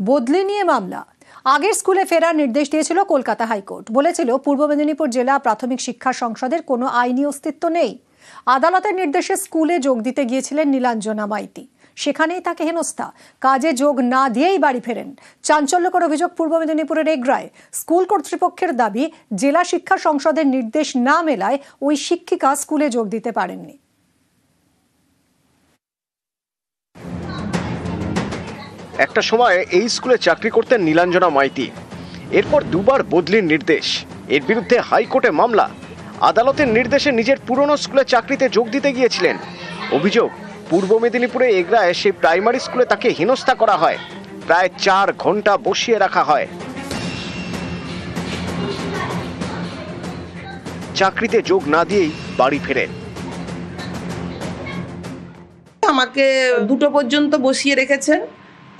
বদলি নিয়ে মামলা। আগের স্কুলে ফেরার নির্দেশ দিয়েছিল কলকাতা হাইকোর্ট। বলেছিল পূর্ব মেদিনীপুর জেলা প্রাথমিক শিক্ষা সংসদের কোনো আইনি অস্তিত্ব নেই। আদালতের নির্দেশে স্কুলে যোগ দিতে গিয়েছিলেন নীলাঞ্জনা মাইতি। সেখানেই তাকে হেনস্থা, কাজে যোগ না দিয়েই বাড়ি ফেরেন। চাঞ্চল্যকর অভিযোগ পূর্ব মেদিনীপুরের এগরায়। স্কুল কর্তৃপক্ষের দাবি, জেলা শিক্ষা সংসদের নির্দেশ না মেলায় ওই শিক্ষিকা স্কুলে যোগ দিতে পারেননি। একটা সময় এই স্কুলে চাকরি করতেন নীলাঞ্জনা মাইতি। এরপর দুবার বদলির নির্দেশ, এর বিরুদ্ধে হাইকোর্টে মামলা। আদালতের নির্দেশে নিজের পুরনো স্কুলে চাকরিতে যোগ দিতে গিয়েছিলেন। অভিযোগ, পূর্ব মেদিনীপুরে এগরায় সেই প্রাইমারি স্কুলে তাকে হেনস্থা করা হয়, প্রায় 4 ঘন্টা বসিয়ে রাখা হয়। চাকরিতে যোগ না দিয়েই বাড়ি ফেরেন। আমাকে 2টো পর্যন্ত বসিয়ে রেখেছেন।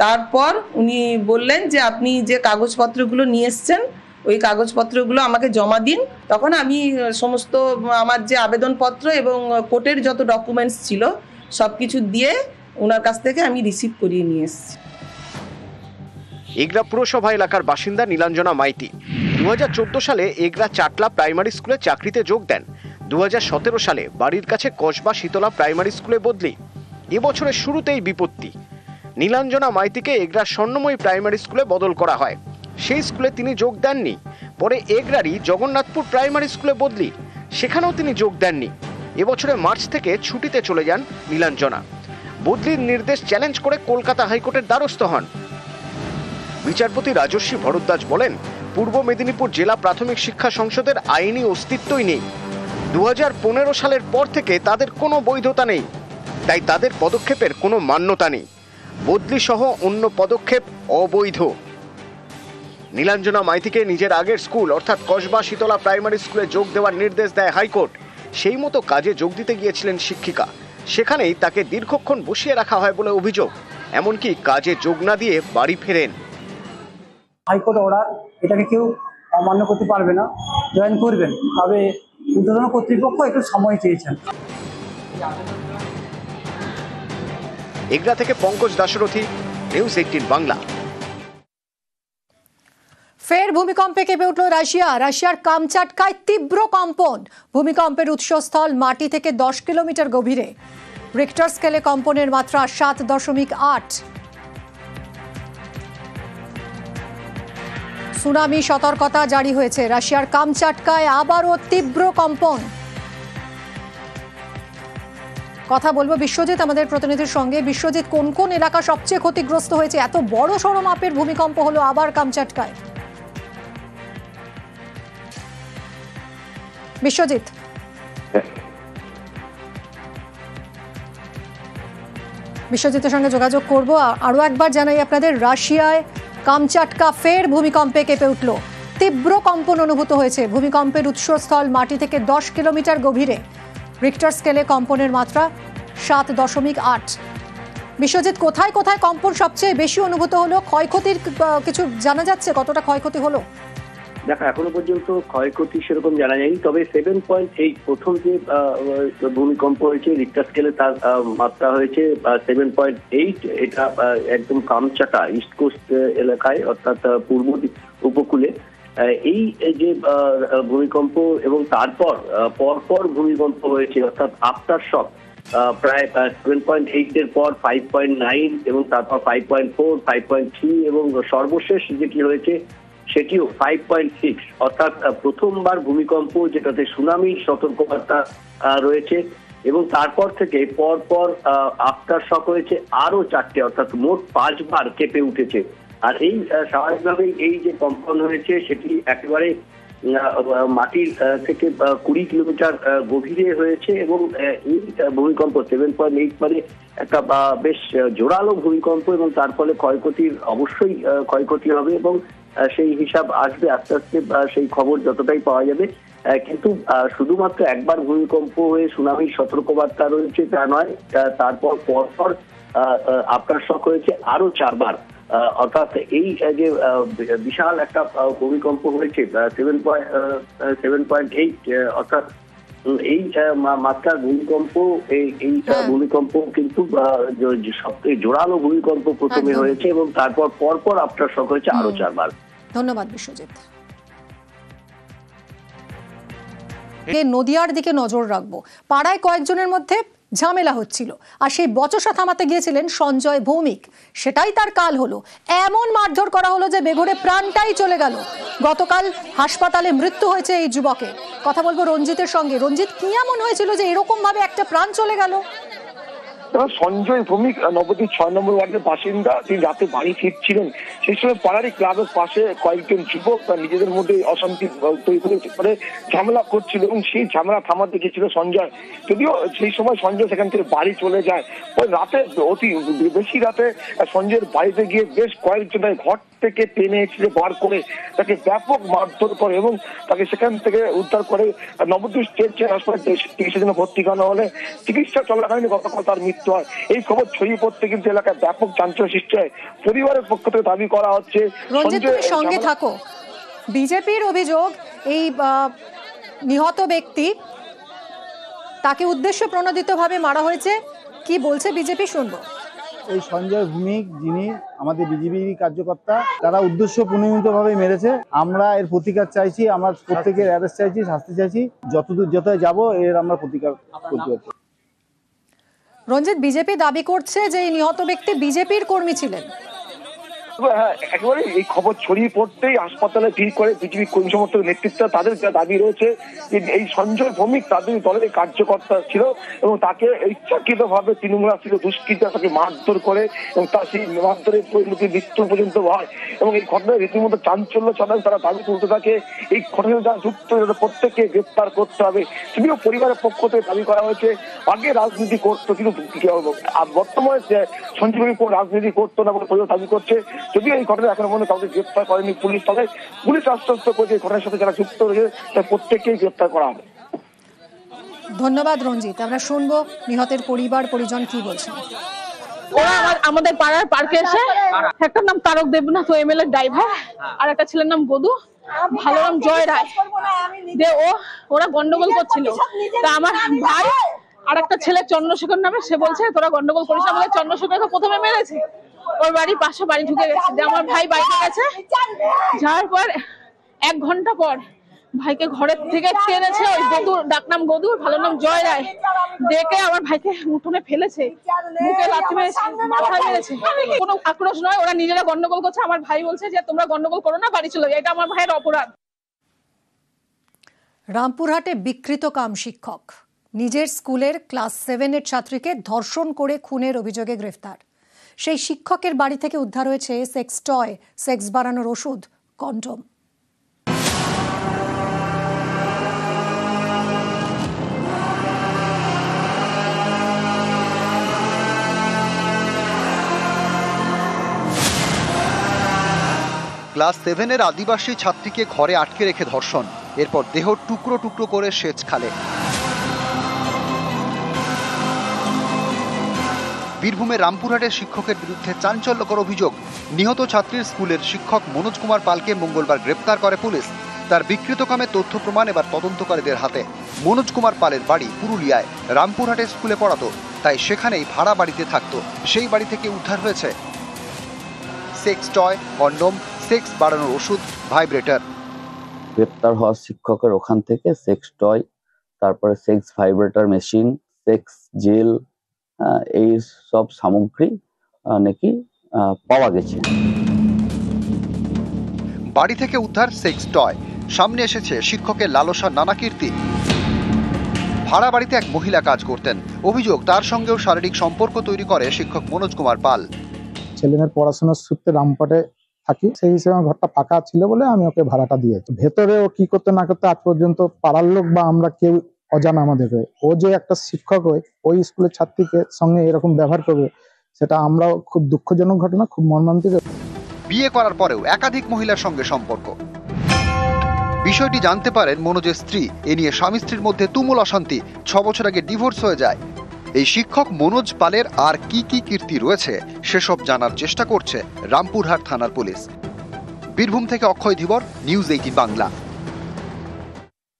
তারপর উনি বললেন যে আপনি যে কাগজপত্রগুলো নিয়ে এসছেন ওই কাগজপত্রগুলো আমাকে জমা দিন। তখন আমি সমস্ত আমার যে আবেদনপত্র এবং কোর্টের যত ডকুমেন্টস ছিল সব কিছু দিয়ে ওনার কাছ থেকে আমি রিসিভ করিয়ে নিয়ে এসেছি। এগরা পুরসভা এলাকার বাসিন্দা নীলাঞ্জনা মাইতি 2014 সালে এগরা চাটলা প্রাইমারি স্কুলে চাকরিতে যোগ দেন। 2017 সালে বাড়ির কাছে কসবা শীতলা প্রাইমারি স্কুলে বদলি। এবছরের শুরুতেই বিপত্তি। নীলাঞ্জনা মাইতিকে এগরা স্বর্ণময়ী প্রাইমারি স্কুলে বদল করা হয়। সেই স্কুলে তিনি যোগ দেননি। পরে এগরারই জগন্নাথপুর প্রাইমারি স্কুলে বদলি, সেখানেও তিনি যোগ দেননি। এবছরে মার্চ থেকে ছুটিতে চলে যান নীলাঞ্জনা। বদলির নির্দেশ চ্যালেঞ্জ করে কলকাতা হাইকোর্টের দ্বারস্থ হন। বিচারপতি রাজস্বী ভরদ্বাজ বলেন, পূর্ব মেদিনীপুর জেলা প্রাথমিক শিক্ষা সংসদের আইনি অস্তিত্বই নেই। 2015 সালের পর থেকে তাদের কোনো বৈধতা নেই, তাই তাদের পদক্ষেপের কোনো মান্যতা নেই। বদলি সহ অন্য পদক্ষেপ অবৈধ। নীলাঞ্জনা মাইতিকে নিজের আগের স্কুল অর্থাৎ কসবা শীতলা প্রাইমারি স্কুলে যোগ দেওয়ার নির্দেশ দেয় হাইকোর্ট। সেই মতো কাজে যোগ দিতে গিয়েছিলেন শিক্ষিকা। সেখানেই তাকে দীর্ঘক্ষণ বসিয়ে রাখা হয় বলে অভিযোগ। এমনকি কাজে যোগ না দিয়ে বাড়ি ফেরেন। হাইকোর্ট অর্ডার, এটাকে কেউ অমান্য করতে পারবে না, জয়েন করবেন। তবে ঊর্ধ্বতন কর্তৃপক্ষ একটু সময় চেয়েছেন। এগরা থেকে পঙ্কজ দাশরথী, নিউজ 18 বাংলা। ফের ভূমিকম্পে কেঁপে উঠল রাশিয়া। রাশিয়ার কামচাটকায় তীব্র কম্পন। ভূমিকম্পের উৎসস্থল মাটি থেকে 10 কিলোমিটার গভীরে। রিক্টার স্কেলে কম্পনের মাত্রা 7.8। সুনামি সতর্কতা জারি হয়েছে। রাশিয়ার কামচাটকায় আবারও তীব্র কম্পন। কথা বলবো বিশ্বজিৎ আমাদের প্রতিনিধির সঙ্গে। বিশ্বজিৎ, কোন কোন এলাকা সবচেয়ে ক্ষতিগ্রস্ত হয়েছে? এত বড় সড় মাপের ভূমিকম্প হলো আবার কামচাটকায়। বিশ্বজিৎ, বিশ্বজিতের সঙ্গে যোগাযোগ করব। আরো একবার জানাই আপনাদের, রাশিয়ায় কামচাটকা ফের ভূমিকম্পে কেঁপে উঠল। তীব্র কম্পন অনুভূত হয়েছে। ভূমিকম্পের উৎসস্থল মাটি থেকে 10 কিলোমিটার গভীরে। রিক্টার স্কেলে কম্পনের মাত্রা 7.8। বিশ্বজিৎ, কোথায় কোথায় কম্পন সবচেয়ে বেশি অনুভূত হলো? ক্ষয়ক্ষতির কিছু জানা যাচ্ছে? কতটা ক্ষয়ক্ষতি হলো? দেখো, এখনো পর্যন্ত ক্ষয়ক্ষতি সেরকম জানা যায়নি। তবে 7.8 প্রথম যে ভূমিকম্প হয়েছে রিক্টার স্কেলে, তার মাত্রা হয়েছে 7.8। এটা একদম কামচাটা ইস্ট কোস্ট এলাকায়, অর্থাৎ পূর্ব উপকূলে এই যে ভূমিকম্প, এবং তারপর পরপর ভূমিকম্প হয়েছে, অর্থাৎ আফটার শক। প্রায় 7.8 এর পর 5.9 এবং তারপর 5.4, 5.3 এবং সর্বশেষ যেটি হয়েছে সেটিও 5.6। অর্থাৎ প্রথমবার ভূমিকম্প যেটাতে সুনামির সতর্কবার্তা রয়েছে, এবং তারপর থেকে পরপর আফটার শক হয়েছে আরো 4টে, অর্থাৎ মোট 5 বার কেঁপে উঠেছে। আর এই স্বাভাবিকভাবেই এই যে কম্পন হয়েছে সেটি একেবারে মাটির থেকে 20 কিলোমিটার গভীরে হয়েছে, এবং এই ভূমিকম্প 7.8 মানে একটা বেশ জোরালো ভূমিকম্প, এবং তার ফলে ক্ষয়ক্ষতির অবশ্যই ক্ষয়ক্ষতি হবে, এবং সেই হিসাব আসবে আস্তে আস্তে, সেই খবর যতটাই পাওয়া যাবে। কিন্তু শুধুমাত্র একবার ভূমিকম্প হয়ে সুনামির সতর্কবার্তা রয়েছে তা নয়, তারপর পরপর আফটার শক হয়েছে আরো 4 বার। অর্থাৎ এই যে বিশাল একটা ভূমিকম্প হয়েছে 7.8, অর্থাৎ এই মাত্রার ভূমিকম্প এই ভূমিকম্প কিন্তু সবথেকে জোরালো ভূমিকম্প প্রথমে হয়েছে এবং তারপর পরপর আফটার শক হয়েছে আরো 4 বার। ধন্যবাদ বিশ্বজিৎ। নদিয়ার দিকে নজর রাখবো। পাড়ায় কয়েকজনের মধ্যে ঝামেলা হচ্ছিল আর সেই বচসা থামাতে গিয়েছিলেন সঞ্জয় ভৌমিক। সেটাই তার কাল হলো। এমন মারধর করা হলো যে বেঘরে প্রাণটাই চলে গেল। গতকাল হাসপাতালে মৃত্যু হয়েছে এই যুবকের। কথা বলবো রঞ্জিতের সঙ্গে। রঞ্জিত, কি এমন হয়েছিল যে এরকম ভাবে একটা প্রাণ চলে গেল? সঞ্জয় ভৌমিক নবদ্বীপ 6 নম্বর ওয়ার্ডের বাসিন্দা। তিনি রাতে বাড়ি ফিরছিলেন, সেই সময় পাড়ারই ক্লাবের পাশে কয়েকজন যুবক নিজেদের মধ্যে অশান্তি তৈরি করে ঝামেলা করছিল এবং সেই ঝামেলা থামাতে গেছিল সঞ্জয়। যদিও সেই সময় সঞ্জয় সেখান থেকে বাড়ি চলে যায়। ওই রাতে অতি বেশি রাতে সঞ্জয়ের বাড়িতে গিয়ে বেশ কয়েকজন ঘর থেকে টেনে এসে বার করে তাকে ব্যাপক মারধর করে এবং তাকে সেখান থেকে উদ্ধার করে নবদ্বীপ স্টেট হাসপাতালে চিকিৎসার জন্য ভর্তি করানো হলে চিকিৎসা চলাকালীন গতকাল তার মৃত্যু হয়। এই খবর ছড়িয়ে পড়তে কিন্তু এলাকায় ব্যাপক চাঞ্চল্য সৃষ্টি হয়। পরিবারের পক্ষ থেকে দাবি করা হচ্ছে, সঙ্গে থাকো। বিজেপির অভিযোগ এই নিহত ব্যক্তি তাকে উদ্দেশ্য প্রণোদিতভাবে মারা হয়েছে। কি বলছে বিজেপি শুনবো। এই সঞ্জয় ভৌমিক, যিনি আমাদের বিজেপি কার্যকর্তা, তারা উদ্দেশ্য প্রণোদিতভাবে মেরেছে। আমরা এর প্রতিকার চাইছি, আমরা প্রত্যেকের অ্যারেস্ট চাইছি, শাস্তি চাইছি। যতদূর যতই যাব এর আমরা প্রতিকার করতে পারছি। রঞ্জিত, বিজেপি দাবি করছে যে এই নিহত ব্যক্তি বিজেপির কর্মী ছিলেন। হ্যাঁ, একেবারে এই খবর ছড়িয়ে পড়তেই হাসপাতালে ভিড় করে বিজেপি কর্মী সমর্থক নেতৃত্ব। তাদের যা দাবি রয়েছে যে এই সঞ্জয় ভৌমিক তাদের দলের কার্যকর্তা ছিল এবং তাকে ইচ্ছাকৃতভাবে তৃণমূল ছিল দুষ্কৃতী তাকে মারধর করে এবং তার সেই মারধরের পরিণতি মৃত্যু পর্যন্ত হয় এবং এই ঘটনায় রীতিমতো চাঞ্চল্য ছড়ায়। তারা দাবি তুলতে থাকে এই ঘটনায় যারা যুক্ত প্রত্যেককে গ্রেপ্তার করতে হবে। যদিও পরিবারের পক্ষ থেকে দাবি করা হয়েছে আগে রাজনীতি করতো, কিন্তু বর্তমানে সঞ্জয় ভৌমিক রাজনীতি করতো না বলে পরিবার দাবি করছে। যদিও এই ঘটনা এখনো পর্যন্ত কাউকে গ্রেপ্তার করেনি পুলিশ, তবে পুলিশ আশ্বস্ত করেছে এই ঘটনার সাথে যারা যুক্ত রয়েছে তাদের প্রত্যেককেই গ্রেপ্তার করা হবে। ধন্যবাদ রঞ্জিত। আমরা শুনবো নিহতের পরিবার পরিজন কি বলছেন। ওরা আমাদের পাড়ার পার্কে এসে, একটার নাম তারক দেবনাথ ও এমএলএ ড্রাইভার, আর একটা ছেলের নাম গদু, ভালো নাম জয় রায়, ওরা গন্ডগোল করছিল। তা আমার ভাই আর একটা ছেলে চন্দ্রশেখর নামে, সে বলছে তোরা গন্ডগোল করিস না, আমাদের চন্দ্রশেখরকে প্রথমে মেরেছে। ওর বাড়ির পাশে বাড়ি ঢুকে গেছে। আমার ভাই বাইরে গেছে, যাওয়ার পর 1 ঘন্টা পর ভাইকে ঘরের থেকে টেনেছে ওই গদুর, ডাকনাম গদুর, ভালো নাম জয় রায়, ডেকে আমার ভাইকে উঠোনে ফেলেছে, মুখে লাথি মেরেছে, মাথায় মেরেছে। কোনো আক্রোশ নয়, ওরা নিজেরা গন্ডগোল করছে। আমার ভাই বলছে যে তোমরা গন্ডগোল করো না, বাড়ি চলো। এটা আমার ভাইয়ের অপরাধ। রামপুরহাটে বিকৃত কাম শিক্ষক নিজের স্কুলের ক্লাস 7-এর ছাত্রীকে ধর্ষণ করে খুনের অভিযোগে গ্রেফতার। সেই শিক্ষকের বাড়ি থেকে উদ্ধার হয়েছে সেক্স টয়, সেক্স বাড়ানোর ওষুধ, কন্ডম। ক্লাস 7-এর আদিবাসী ছাত্রীকে ঘরে আটকে রেখে ধর্ষণ, এরপর দেহ টুকরো টুকরো করে সেচ খালে। বীরভূমের রামপুরহাটের শিক্ষকের বিরুদ্ধে চাঞ্চল্যকর অভিযোগ। নিহত ছাত্রীর স্কুলের শিক্ষক মনোজ কুমার পালকে মঙ্গলবার গ্রেপ্তার করে পুলিশ। তার বিকৃতকামে তথ্য প্রমাণ এবার তদন্তকারীদের হাতে। মনোজ কুমার পালের বাড়ি পুরুলিয়ায়। রামপুরহাটের স্কুলে পড়াতো, তাই সেখানেই ভাড়া বাড়িতে থাকতো। সেই বাড়ি থেকে উদ্ধার হয়েছে সেক্স টয়, কন্ডম, সেক্স বাড়ানোর ওষুধ, ভাইব্রেটর। গ্রেপ্তার হওয়া শিক্ষকের ওখান থেকে সেক্স টয়, তারপরে sex vibrator machine, sex gel, এই সব সামগ্রী নাকি পাওয়া গেছে। বাড়ি থেকে উদ্ধার সেক্স টয়। সামনে এসেছে শিক্ষকের লালসার নানা কীর্তি। ভাড়া বাড়িতে এক মহিলা কাজ করতেন। অভিযোগ তার সঙ্গেও শারীরিক সম্পর্ক তৈরি করে শিক্ষক মনোজ কুমার পাল। ছেলেমেয়ের পড়াশোনার সূত্রে রামপুরহাটে থাকি, সেই হিসেবে ঘরটা ফাঁকা ছিল বলে আমি ওকে ভাড়াটা দিয়েছি। ভেতরে ও কি করতে না করতে আজ পর্যন্ত পাড়ার লোক বা আমরা কেউ অজানা আমাদেরকে। ও যে একটা শিক্ষক হয়ে ওই স্কুলের ছাত্রীকে সঙ্গে এরকম ব্যবহার করবে, সেটা আমরাও খুব দুঃখজনক ঘটনা, খুব মর্মান্তিক। বিয়ে করার পরেও একাধিক মহিলার সঙ্গে সম্পর্ক। বিষয়টি জানতে পারেন মনোজের স্ত্রী। এ নিয়ে স্বামী স্ত্রীর মধ্যে তুমুল অশান্তি। 6 বছর আগে ডিভোর্স হয়ে যায়। এই শিক্ষক মনোজ পালের আর কি কি কীর্তি রয়েছে সেসব জানার চেষ্টা করছে রামপুরহাট থানার পুলিশ। বীরভূম থেকে অক্ষয় ধীবর, নিউজ 18 বাংলা।